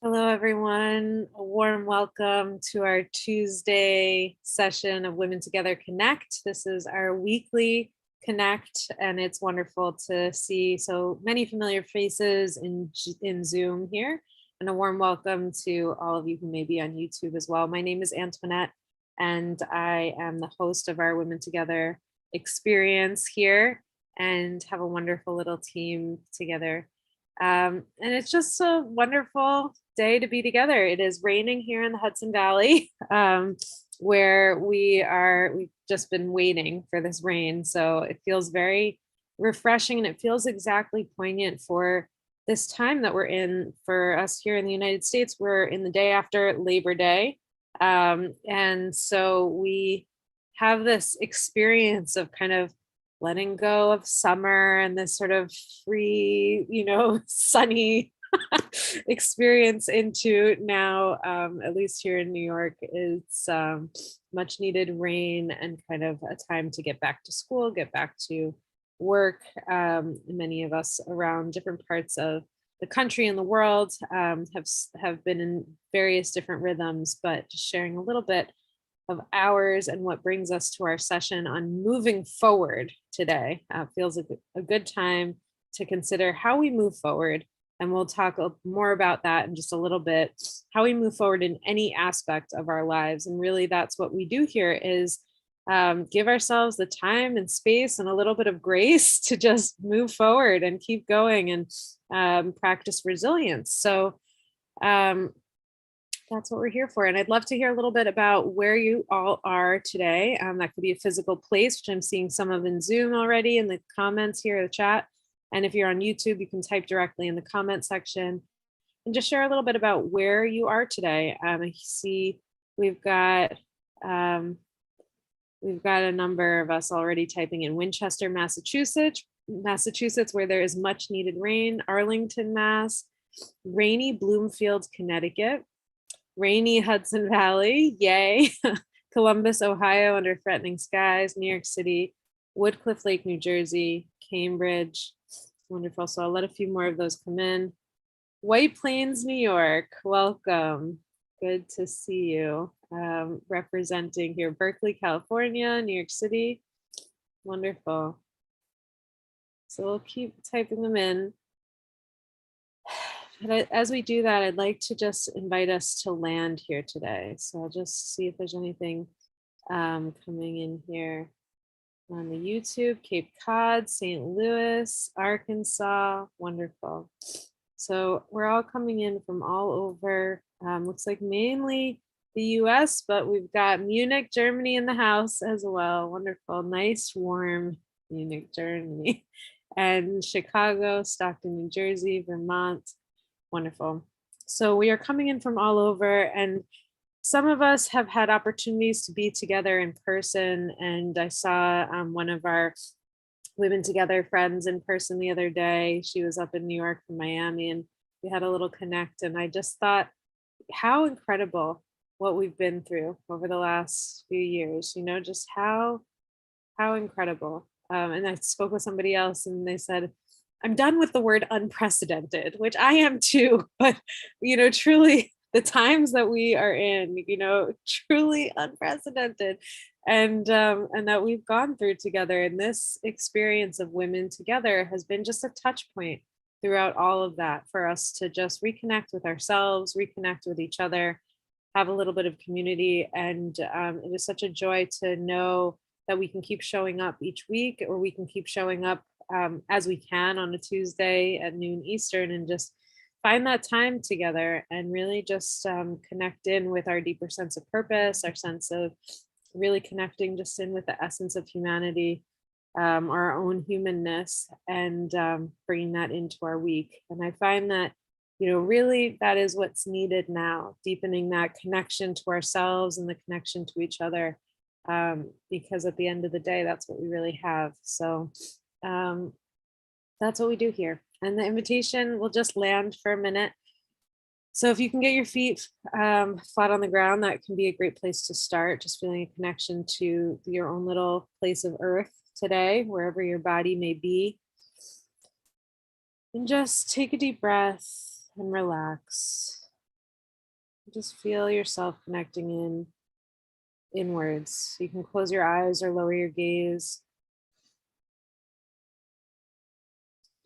Hello, everyone. A warm welcome to our Tuesday session of Women Together Connect. This is our weekly Connect, and it's wonderful to see so many familiar faces in Zoom here. And a warm welcome to all of you who may be on YouTube as well. My name is Antoinette, and I am the host of our Women Together experience here, and have a wonderful little team together. And it's just a wonderful day to be together. It is raining here in the Hudson Valley, where we've just been waiting for this rain. So it feels very refreshing, and it feels exactly poignant for this time that we're in. For us here in the United States, we're in the day after Labor Day. And so we have this experience of kind of letting go of summer and this sort of free, sunny experience into now, at least here in New York, it's much needed rain and kind of a time to get back to school, get back to work. Many of us around different parts of the country and the world have been in various different rhythms, but just sharing a little bit of ours and what brings us to our session on moving forward today. Feels like a good time to consider how we move forward. And we'll talk more about that in just a little bit, how we move forward in any aspect of our lives. And really, that's what we do here is give ourselves the time and space and a little bit of grace to just move forward and keep going and practice resilience. So that's what we're here for. And I'd love to hear a little bit about where you all are today. That could be a physical place, which I'm seeing some of in Zoom already in the comments here, the chat. And if you're on YouTube, you can type directly in the comment section and just share a little bit about where you are today. I see we've got a number of us already typing in Winchester, Massachusetts, where there is much needed rain, Arlington, Mass, rainy Bloomfield, Connecticut, rainy Hudson Valley, yay. Columbus, Ohio, under threatening skies, New York City, Woodcliff Lake, New Jersey, Cambridge. Wonderful. So I'll let a few more of those come in. White Plains, New York, welcome. Good to see you. Representing here, Berkeley, California, New York City. Wonderful. So we'll keep typing them in. But as we do that, I'd like to just invite us to land here today. So I'll just see if there's anything coming in here on the YouTube. Cape Cod, St. Louis, Arkansas, wonderful. So we're all coming in from all over. Looks like mainly the US, but we've got Munich, Germany in the house as well. Wonderful, nice, warm Munich, Germany. And Chicago, Stockton, New Jersey, Vermont. Wonderful. So we are coming in from all over, and some of us have had opportunities to be together in person. And I saw one of our Women Together friends in person the other day. She was up in New York from Miami, and we had a little connect. And I just thought, how incredible what we've been through over the last few years, just how incredible. And I spoke with somebody else and they said, I'm done with the word unprecedented, which I am too, but truly the times that we are in, truly unprecedented, and that we've gone through together. And this experience of Women Together has been just a touch point throughout all of that for us to just reconnect with ourselves, reconnect with each other, have a little bit of community. And it is such a joy to know that we can keep showing up each week, or we can keep showing up as we can on a Tuesday at noon Eastern, and just find that time together and really just connect in with our deeper sense of purpose, our sense of really connecting just in with the essence of humanity, our own humanness, and bringing that into our week. And I find that, really that is what's needed now, deepening that connection to ourselves and the connection to each other, because at the end of the day, that's what we really have. So that's what we do here. And the invitation will just land for a minute. So if you can get your feet flat on the ground, that can be a great place to start, just feeling a connection to your own little place of earth today, wherever your body may be. And just take a deep breath and relax. Just feel yourself connecting inwards. You can close your eyes or lower your gaze.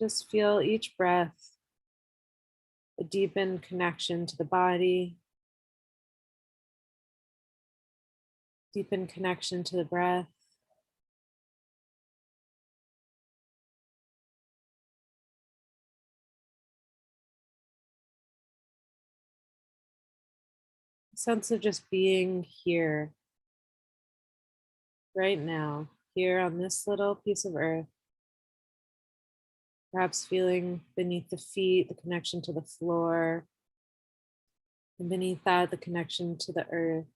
Just feel each breath, a deepened connection to the body, deepened connection to the breath. A sense of just being here, right now, here on this little piece of earth. Perhaps feeling beneath the feet, the connection to the floor, and beneath that, the connection to the earth.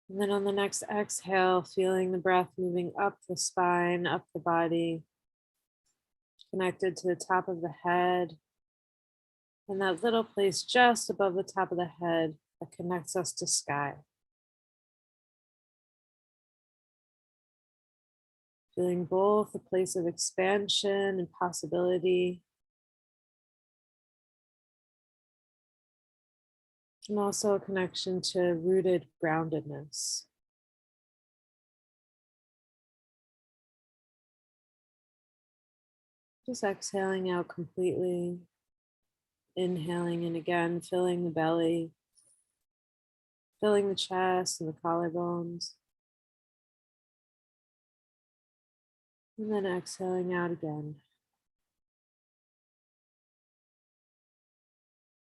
And then on the next exhale, feeling the breath moving up the spine, up the body, connected to the top of the head, and that little place just above the top of the head that connects us to sky. Feeling both a place of expansion and possibility, and also a connection to rooted groundedness. Just exhaling out completely, inhaling in again, filling the belly, filling the chest and the collarbones. And then exhaling out again.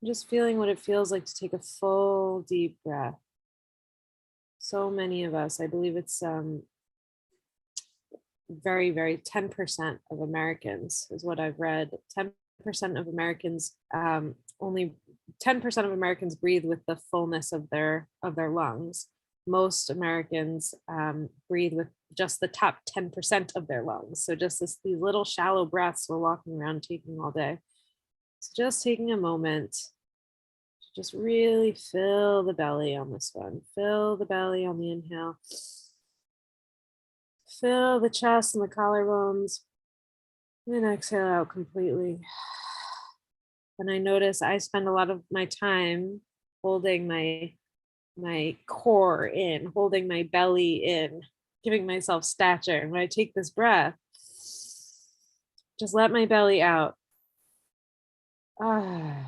Just feeling what it feels like to take a full, deep breath. So many of us, I believe it's very 10% of Americans is what I've read. 10% of Americans, only 10% of Americans breathe with the fullness of their lungs. Most Americans breathe with just the top 10% of their lungs. So just these little shallow breaths we're walking around taking all day. So just taking a moment to just really fill the belly on this one. Fill the belly on the inhale. Fill the chest and the collarbones. And then exhale out completely. And I notice I spend a lot of my time holding my core in, holding my belly in, giving myself stature. And when I take this breath, just let my belly out. And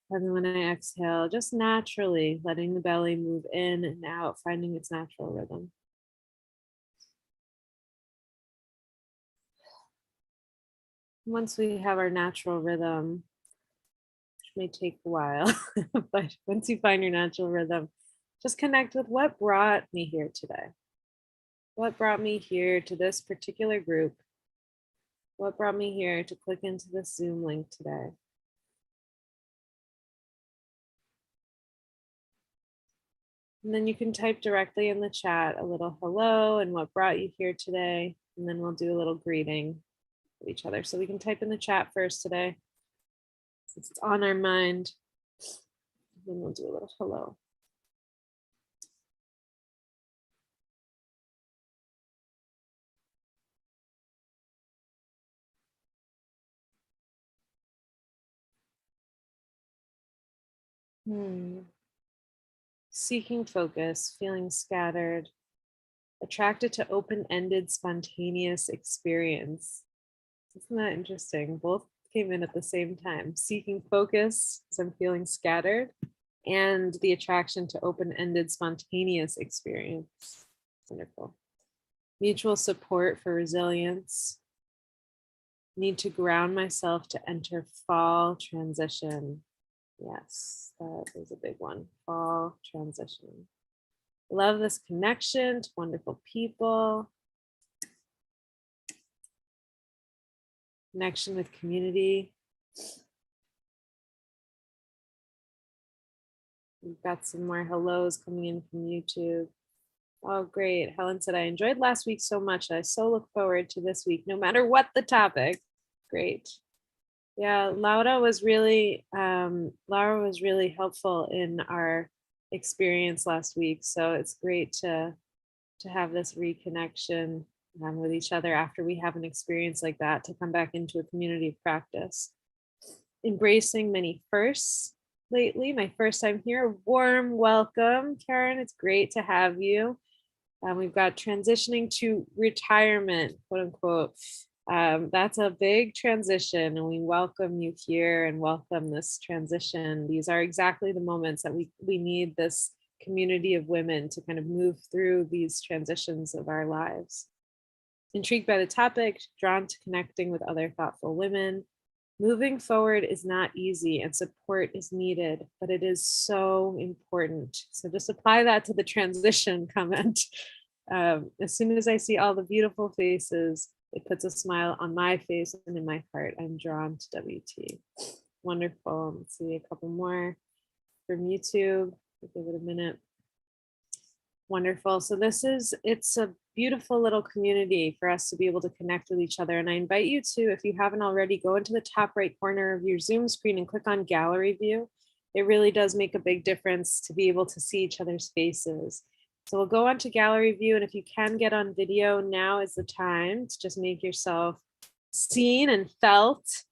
then when I exhale, just naturally letting the belly move in and out, finding its natural rhythm. Once we have our natural rhythm, which may take a while, but once you find your natural rhythm, just connect with what brought me here today. What brought me here to this particular group? What brought me here to click into this Zoom link today? And then you can type directly in the chat a little hello and what brought you here today. And then we'll do a little greeting of each other. So we can type in the chat first today, since it's on our mind. And then we'll do a little hello. Seeking focus, feeling scattered, attracted to open-ended, spontaneous experience. Isn't that interesting? Both came in at the same time. Seeking focus, because I'm feeling scattered, and the attraction to open-ended, spontaneous experience. Wonderful. Mutual support for resilience. Need to ground myself to enter fall transition. Yes, that is a big one. Fall transition. Love this connection to wonderful people. Connection with community. We've got some more hellos coming in from YouTube. Oh, great. Helen said, I enjoyed last week so much. I so look forward to this week, no matter what the topic. Great. Yeah, Laura was really helpful in our experience last week. So it's great to have this reconnection with each other after we have an experience like that, to come back into a community of practice. embracing many firsts lately. My first time here, warm welcome, Karen. It's great to have you. We've got transitioning to retirement, quote unquote. That's a big transition, and we welcome you here and welcome this transition. These are exactly the moments that we need this community of women to kind of move through these transitions of our lives. Intrigued by the topic, drawn to connecting with other thoughtful women. Moving forward is not easy and support is needed, but it is so important. So just apply that to the transition comment. As soon as I see all the beautiful faces, it puts a smile on my face and in my heart. I'm drawn to WT. Wonderful. Let's see a couple more from YouTube. I'll give it a minute. Wonderful. So it's a beautiful little community for us to be able to connect with each other. And I invite you to, if you haven't already, go into the top right corner of your Zoom screen and click on gallery view. It really does make a big difference to be able to see each other's faces. So we'll go on to gallery view. And if you can get on video, now is the time to just make yourself seen and felt.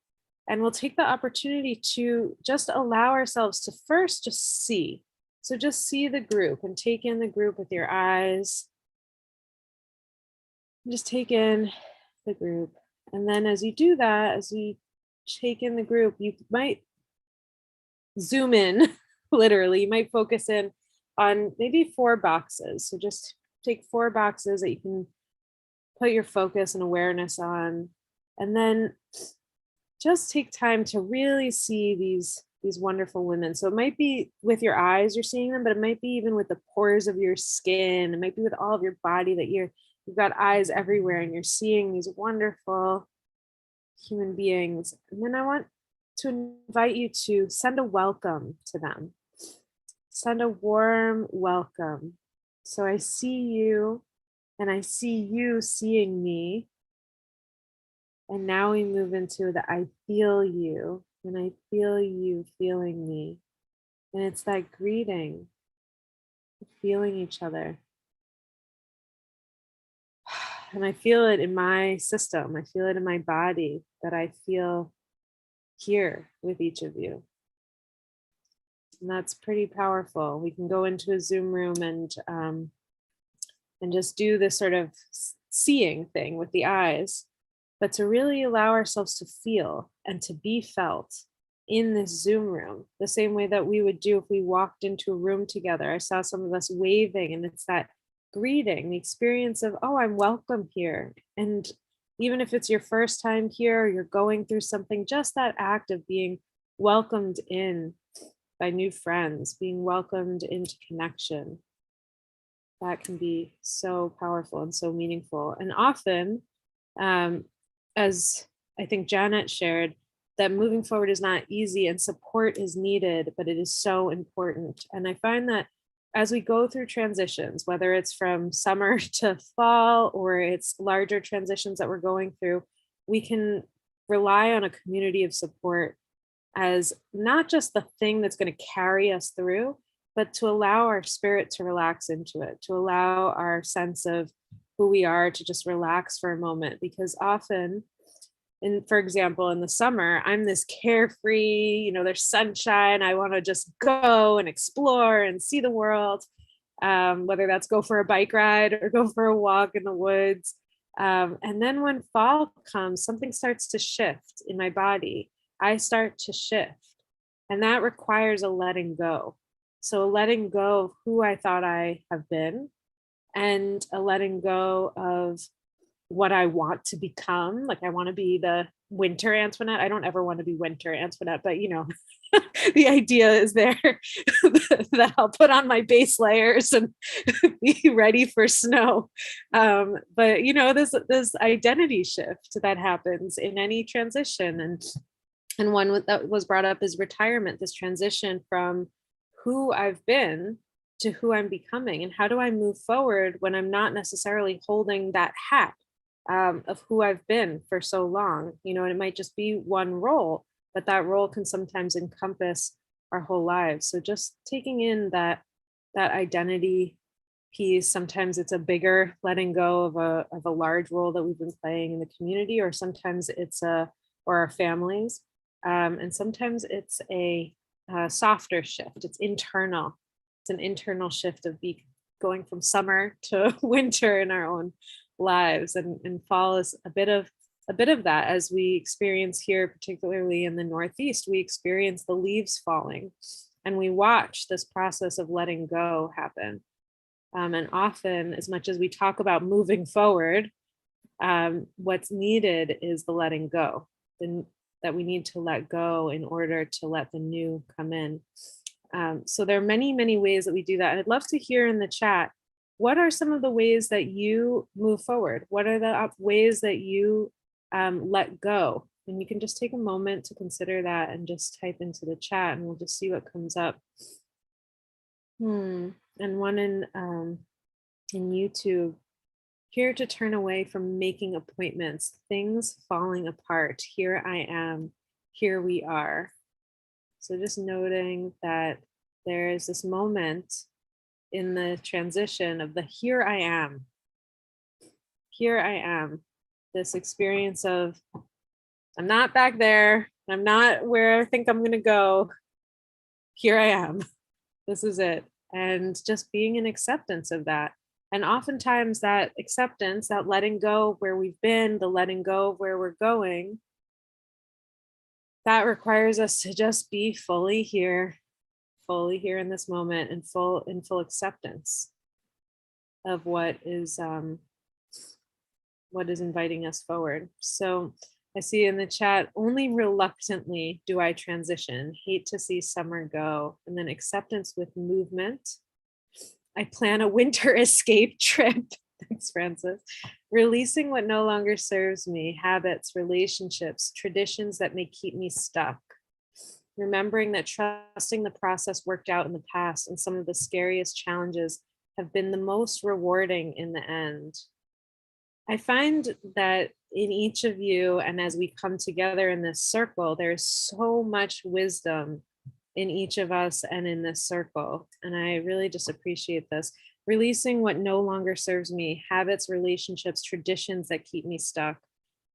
And we'll take the opportunity to just allow ourselves to first just see. So just see the group and take in the group with your eyes. Just take in the group. And then as you do that, as you take in the group, you might zoom in, literally, you might focus in on maybe 4 boxes. So just take 4 boxes that you can put your focus and awareness on. And then just take time to really see these wonderful women. So it might be with your eyes you're seeing them, but it might be even with the pores of your skin. It might be with all of your body that you've got eyes everywhere and you're seeing these wonderful human beings. And then I want to invite you to send a welcome to them. Send a warm welcome. So I see you and I see you seeing me. And now we move into the I feel you, and I feel you feeling me. And it's that greeting, feeling each other. And I feel it in my system. I feel it in my body that I feel here with each of you. And that's pretty powerful. We can go into a Zoom room and just do this sort of seeing thing with the eyes. But to really allow ourselves to feel and to be felt in this Zoom room, the same way that we would do if we walked into a room together. I saw some of us waving, and it's that greeting, the experience of, oh, I'm welcome here. And even if it's your first time here, or you're going through something, just that act of being welcomed in by new friends, being welcomed into connection, that can be so powerful and so meaningful. And often, as I think Janet shared, that moving forward is not easy and support is needed, but it is so important. And I find that as we go through transitions, whether it's from summer to fall or it's larger transitions that we're going through, we can rely on a community of support as not just the thing that's going to carry us through, but to allow our spirit to relax into it, to allow our sense of who we are to just relax for a moment. Because often, for example, in the summer, I'm this carefree, there's sunshine. I want to just go and explore and see the world, whether that's go for a bike ride or go for a walk in the woods. And then when fall comes, something starts to shift in my body. I start to shift, and that requires a letting go. So a letting go of who I thought I have been, and a letting go of what I want to become. Like I want to be the winter Antoinette. I don't ever want to be winter Antoinette, but the idea is there that I'll put on my base layers and be ready for snow. But this identity shift that happens in any transition, and one that was brought up is retirement, this transition from who I've been to who I'm becoming. And how do I move forward when I'm not necessarily holding that hat of who I've been for so long? And it might just be one role, but that role can sometimes encompass our whole lives. So just taking in that identity piece. Sometimes it's a bigger letting go of a large role that we've been playing in the community, or sometimes it's or our families. And sometimes it's a softer shift. It's internal. It's an internal shift of going from summer to winter in our own lives, and fall is a bit of that, as we experience here, particularly in the Northeast. We experience the leaves falling, and we watch this process of letting go happen. And often, as much as we talk about moving forward, what's needed is the letting go, that we need to let go in order to let the new come in. So there are many, many ways that we do that. And I'd love to hear in the chat, what are some of the ways that you move forward? What are the ways that you let go? And you can just take a moment to consider that and just type into the chat, and we'll just see what comes up. And one in YouTube, here to turn away from making appointments, things falling apart. Here I am, here we are. So just noting that there is this moment in the transition of the here I am, this experience of I'm not back there, I'm not where I think I'm gonna go, here I am, this is it. And just being in acceptance of that. And oftentimes that acceptance, that letting go of where we've been, the letting go of where we're going, that requires us to just be fully here in this moment, and in full acceptance of what is inviting us forward. So I see in the chat, only reluctantly do I transition, hate to see summer go. And then acceptance with movement. I plan a winter escape trip. Thanks, Francis. Releasing what no longer serves me, habits, relationships, traditions that may keep me stuck. Remembering that trusting the process worked out in the past, and some of the scariest challenges have been the most rewarding in the end. I find that in each of you, and as we come together in this circle, there's so much wisdom in each of us and in this circle. And I really just appreciate this. Releasing what no longer serves me, habits, relationships, traditions that keep me stuck.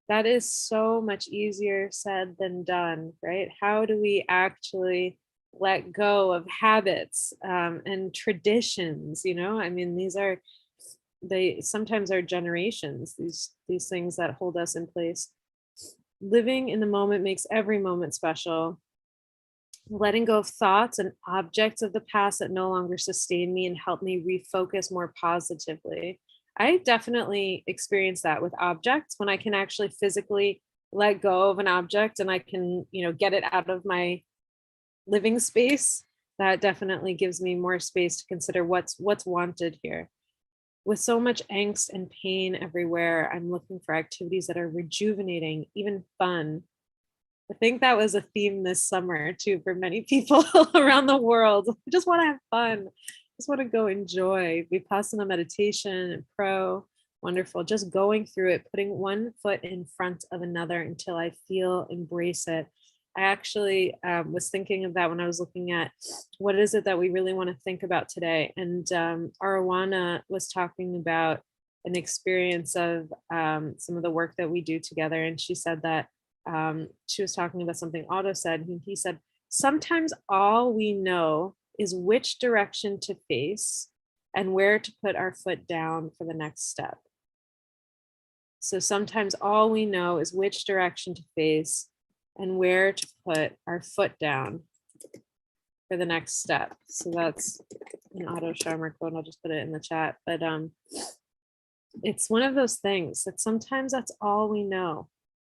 That is so much easier said than done, right? How do we actually let go of habits and traditions? I mean, they sometimes are generations, these things that hold us in place. Living in the moment makes every moment special. Letting go of thoughts and objects of the past that no longer sustain me and help me refocus more positively. I definitely experience that with objects, when I can actually physically let go of an object and I can, get it out of my living space. That definitely gives me more space to consider what's wanted here. With so much angst and pain everywhere, I'm looking for activities that are rejuvenating, even fun. I think that was a theme this summer too for many people around the world. I just want to have fun. Just want to go enjoy Vipassana meditation and wonderful. Just going through it, putting one foot in front of another until I embrace it. I actually was thinking of that when I was looking at what is it that we really want to think about today. And Arowana was talking about an experience of some of the work that we do together. And she said that she was talking about something Otto said. He said, sometimes all we know is which direction to face and where to put our foot down for the next step. So sometimes all we know is which direction to face and where to put our foot down for the next step. So that's an Otto Scharmer quote. I'll just put it in the chat. But it's one of those things that sometimes that's all we know.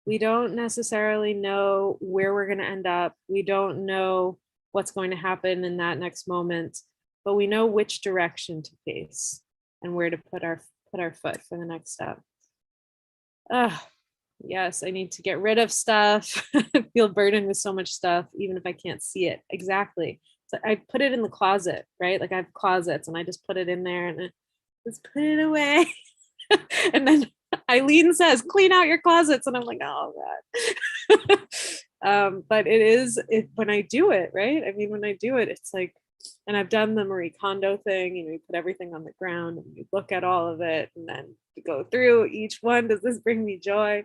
We don't necessarily know where we're going to end up. We don't know what's going to happen in that next moment, but we know which direction to face and where to put our foot for the next step. Yes, I need to get rid of stuff. I feel burdened with so much stuff, even if I can't see it. Exactly. So I put it in the closet, right? Like I have closets and I just put it in there and I just put it away. And then Eileen says, clean out your closets. And I'm like, oh God. But when I do it, right? I mean, when I do it, it's like, and I've done the Marie Kondo thing, you put everything on the ground and you look at all of it and then you go through each one. Does this bring me joy?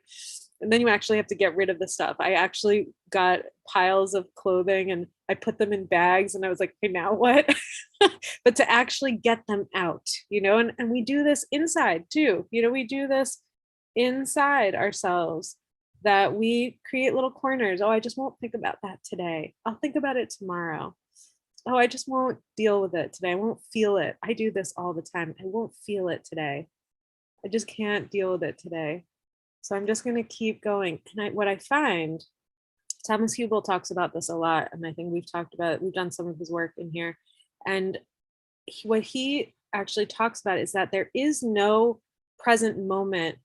And then you actually have to get rid of the stuff. I actually got piles of clothing and I put them in bags and I was like, okay, now what? But to actually get them out, and we do this inside too. We do this inside ourselves, that we create little corners. Oh, I just won't think about that today. I'll think about it tomorrow. Oh, I just won't deal with it today. I won't feel it. I do this all the time. I won't feel it today. I just can't deal with it today. So I'm just going to keep going. And what I find, Thomas Hubel talks about this a lot. And I think we've talked about it. We've done some of his work in here. And what he actually talks about is that there is no present moment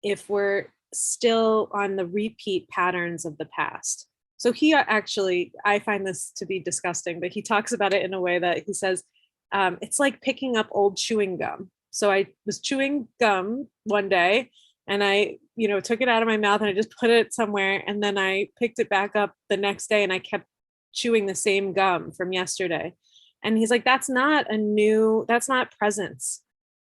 if we're still on the repeat patterns of the past. So he actually, I find this to be disgusting, but he talks about it in a way that he says, it's like picking up old chewing gum. So I was chewing gum one day and I, took it out of my mouth and I just put it somewhere. And then I picked it back up the next day and I kept chewing the same gum from yesterday. And he's like, that's not presence.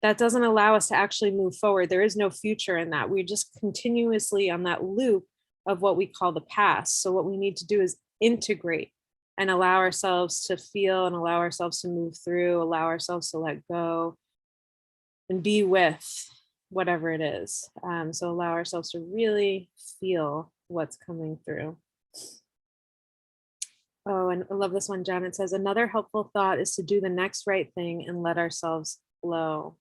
That doesn't allow us to actually move forward. There is no future in that. We're just continuously on that loop of what we call the past. So what we need to do is integrate and allow ourselves to feel and allow ourselves to move through, allow ourselves to let go and be with whatever it is. So allow ourselves to really feel what's coming through. Oh, and I love this one, Janet says, another helpful thought is to do the next right thing and let ourselves flow.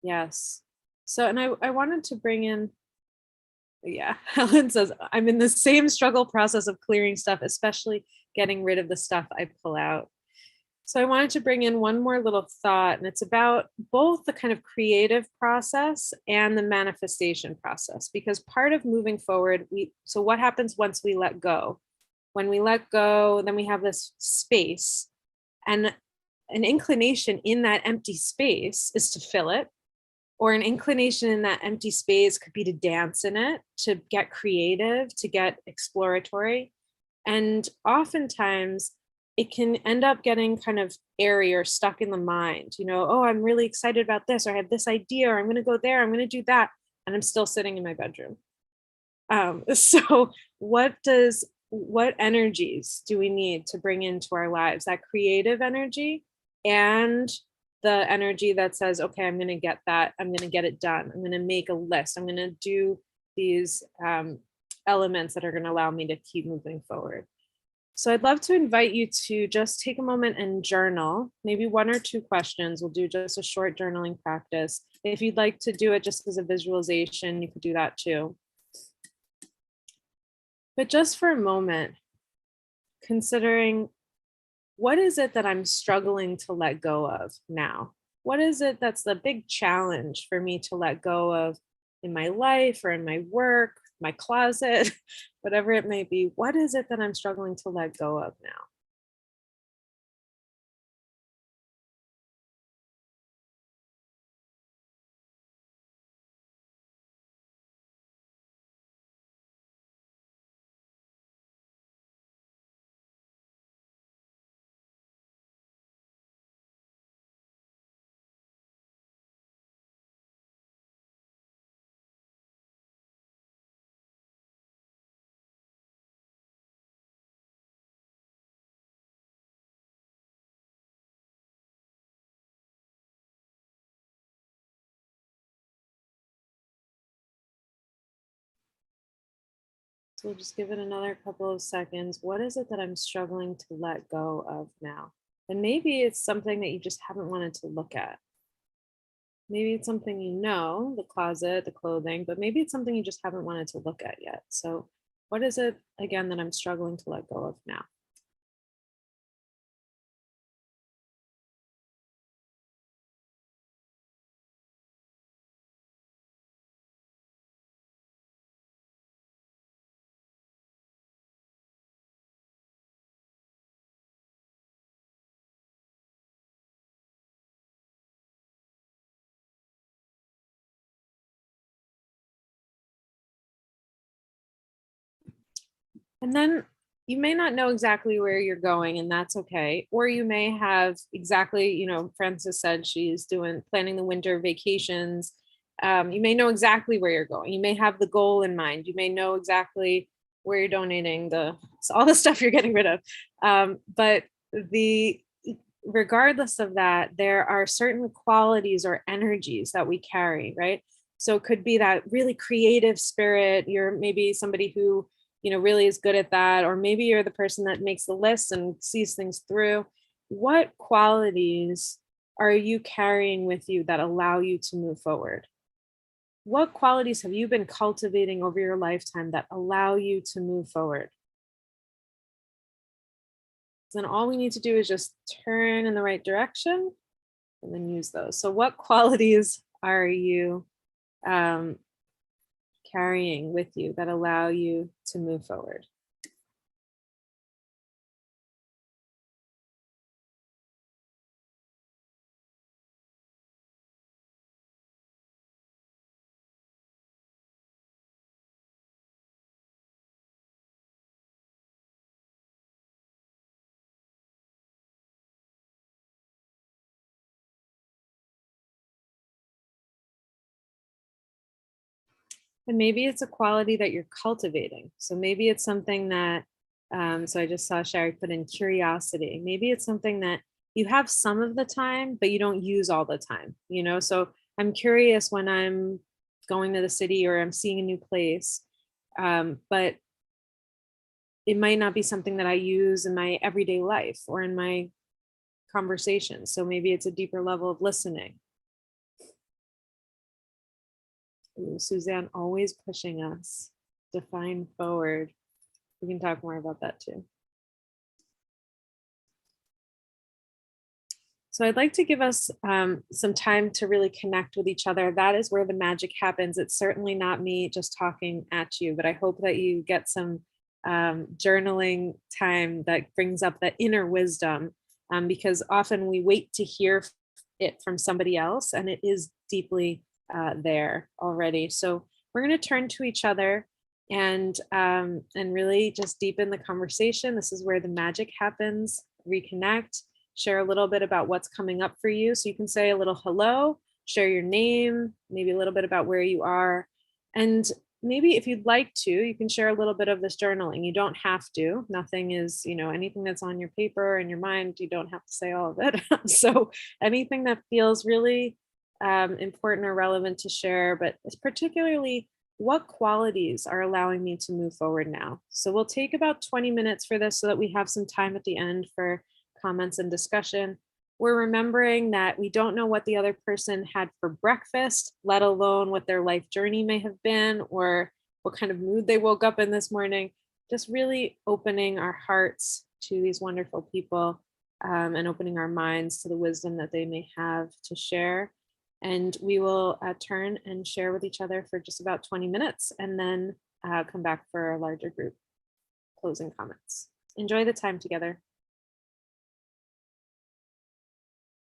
Yes. So, and I wanted to bring in, yeah, Helen says, I'm in the same struggle process of clearing stuff, especially getting rid of the stuff I pull out. So I wanted to bring in one more little thought, and it's about both the kind of creative process and the manifestation process, because part of moving forward, so what happens once we let go? When we let go, then we have this space, and an inclination in that empty space is to fill it, or an inclination in that empty space could be to dance in it, to get creative, to get exploratory. And oftentimes it can end up getting kind of airy or stuck in the mind, oh, I'm really excited about this, or I have this idea, or I'm going to go there, I'm going to do that. And I'm still sitting in my bedroom. So what energies do we need to bring into our lives? That creative energy and the energy that says, okay, I'm going to get that. I'm going to get it done. I'm going to make a list. I'm going to do these elements that are going to allow me to keep moving forward. So I'd love to invite you to just take a moment and journal, maybe 1 or 2 questions. We'll do just a short journaling practice. If you'd like to do it just as a visualization, you could do that too. But just for a moment, considering, what is it that I'm struggling to let go of now? What is it that's the big challenge for me to let go of in my life or in my work, my closet, whatever it may be? What is it that I'm struggling to let go of now? So we'll just give it another couple of seconds. What is it that I'm struggling to let go of now? And maybe it's something that you just haven't wanted to look at. Maybe it's something the closet, the clothing, but maybe it's something you just haven't wanted to look at yet. So what is it, again, that I'm struggling to let go of now? And then you may not know exactly where you're going, and that's okay. Or you may have exactly, Frances said she's planning the winter vacations, You may know exactly where you're going. You may have the goal in mind. You may know exactly where you're donating all the stuff you're getting rid of. But regardless of that, there are certain qualities or energies that we carry, right? So it could be that really creative spirit. You're maybe somebody who, really is good at that, or maybe you're the person that makes the list and sees things through. What qualities are you carrying with you that allow you to move forward? What qualities have you been cultivating over your lifetime that allow you to move forward? Then all we need to do is just turn in the right direction and then use those. So what qualities are you um, carrying with you that allow you to move forward? And maybe it's a quality that you're cultivating. So maybe it's something that, so I just saw Sherry put in curiosity. Maybe it's something that you have some of the time, but you don't use all the time, So I'm curious when I'm going to the city or I'm seeing a new place, but it might not be something that I use in my everyday life or in my conversations. So maybe it's a deeper level of listening. Ooh, Suzanne always pushing us to find forward. We can talk more about that too. So I'd like to give us some time to really connect with each other. That is where the magic happens. It's certainly not me just talking at you, but I hope that you get some journaling time that brings up that inner wisdom, because often we wait to hear it from somebody else, and it is deeply there already. So we're going to turn to each other and really just deepen the conversation. This is where the magic happens. Reconnect, share a little bit about what's coming up for you. So you can say a little hello, share your name, maybe a little bit about where you are. And maybe if you'd like to, you can share a little bit of this journaling. You don't have to. Nothing is, anything that's on your paper and your mind, you don't have to say all of it. So anything that feels really important or relevant to share, but it's particularly what qualities are allowing me to move forward now. So we'll take about 20 minutes for this so that we have some time at the end for comments and discussion. We're remembering that we don't know what the other person had for breakfast, let alone what their life journey may have been or what kind of mood they woke up in this morning. Just really opening our hearts to these wonderful people, and opening our minds to the wisdom that they may have to share. And we will turn and share with each other for just about 20 minutes and then come back for a larger group closing comments. Enjoy the time together.